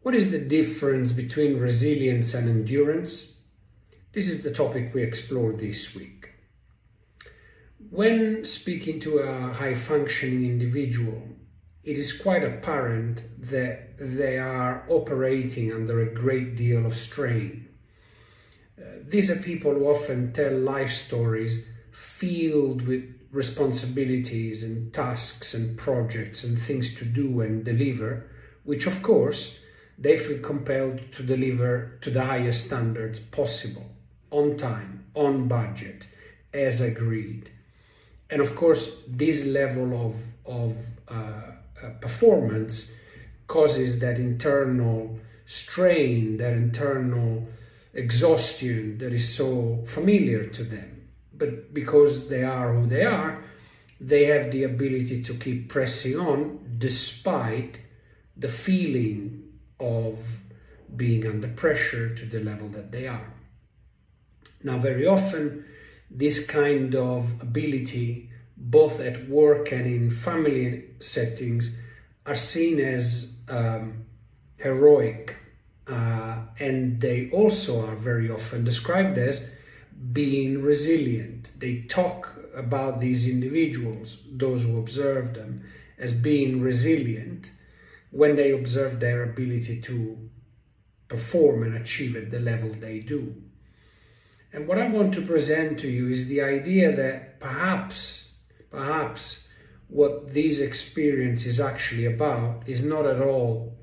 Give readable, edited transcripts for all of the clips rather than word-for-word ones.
What is the difference between resilience and endurance? This is the topic we explore this week. When speaking to a high-functioning individual, it is quite apparent that they are operating under a great deal of strain. These are people who often tell life stories filled with responsibilities and tasks and projects and things to do and deliver, which of course they feel compelled to deliver to the highest standards possible, on time, on budget, as agreed. And of course, this level of performance causes that internal strain, that internal exhaustion that is so familiar to them. But because they are who they are, they have the ability to keep pressing on despite the feeling of being under pressure to the level that they are. Now, very often, this kind of ability, both at work and in family settings, are seen as heroic, and they also are very often described as being resilient. They talk about these individuals, those who observe them, as being resilient when they observe their ability to perform and achieve at the level they do. And what I want to present to you is the idea that perhaps what this experience is actually about is not at all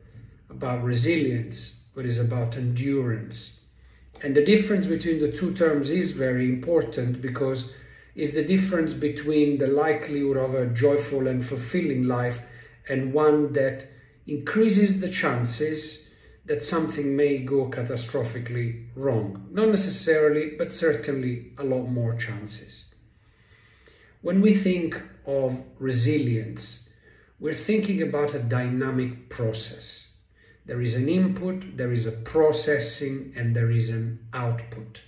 about resilience, but is about endurance. And the difference between the two terms is very important because it's the difference between the likelihood of a joyful and fulfilling life and one that increases the chances that something may go catastrophically wrong. Not necessarily, but certainly a lot more chances. When we think of resilience, we're thinking about a dynamic process. There is an input, there is a processing, and there is an output.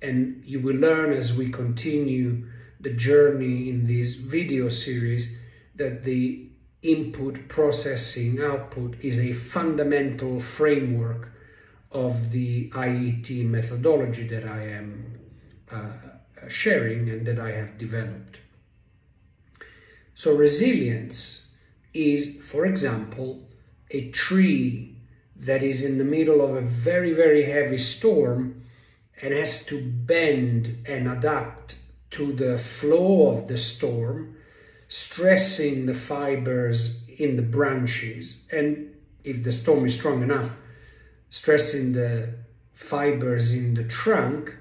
And you will learn as we continue the journey in this video series that the input, processing, output is a fundamental framework of the IET methodology that I am sharing and that I have developed. So resilience is, for example, a tree that is in the middle of a very, very heavy storm and has to bend and adapt to the flow of the storm, stressing the fibers in the branches, and if the storm is strong enough, stressing the fibers in the trunk.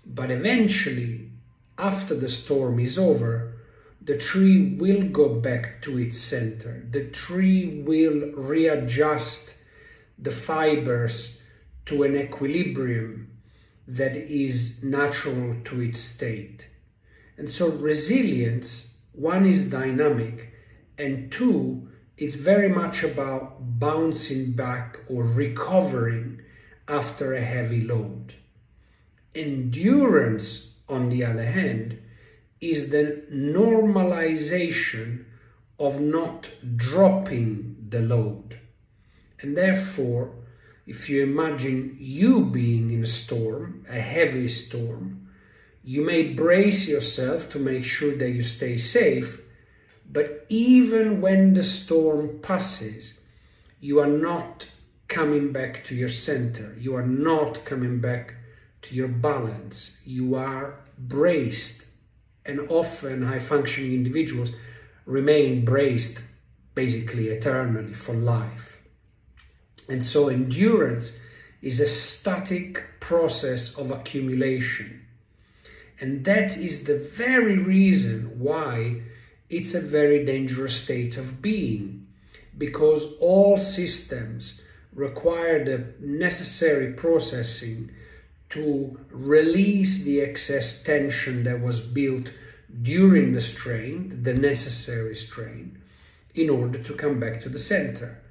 But eventually, after the storm is over, the tree will go back to its center. The tree will readjust the fibers to an equilibrium that is natural to its state. And so resilience, one, is dynamic, and two, it's very much about bouncing back or recovering after a heavy load. Endurance, on the other hand, is the normalization of not dropping the load. And therefore, if you imagine you being in a storm, a heavy storm, you may brace yourself to make sure that you stay safe, but even when the storm passes, you are not coming back to your center. You are not coming back to your balance. You are braced, and often high-functioning individuals remain braced basically eternally for life. And so endurance is a static process of accumulation. And that is the very reason why it's a very dangerous state of being, because all systems require the necessary processing to release the excess tension that was built during the strain, the necessary strain, in order to come back to the center.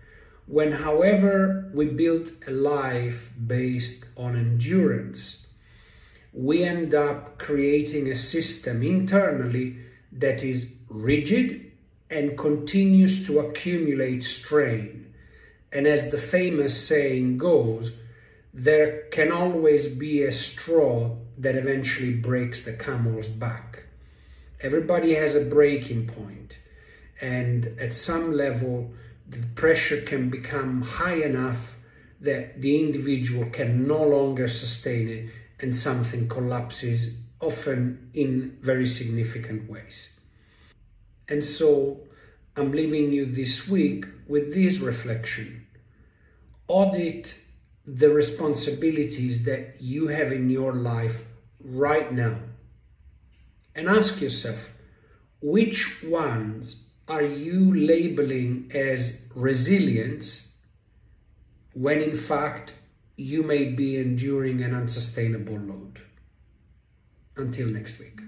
When, however, we build a life based on endurance, we end up creating a system internally that is rigid and continues to accumulate strain. And as the famous saying goes, there can always be a straw that eventually breaks the camel's back. Everybody has a breaking point, and at some level the pressure can become high enough that the individual can no longer sustain it and something collapses, often in very significant ways. And so I'm leaving you this week with this reflection. Audit the responsibilities that you have in your life right now and ask yourself, which ones are you labeling as resilience when in fact you may be enduring an unsustainable load? Until next week.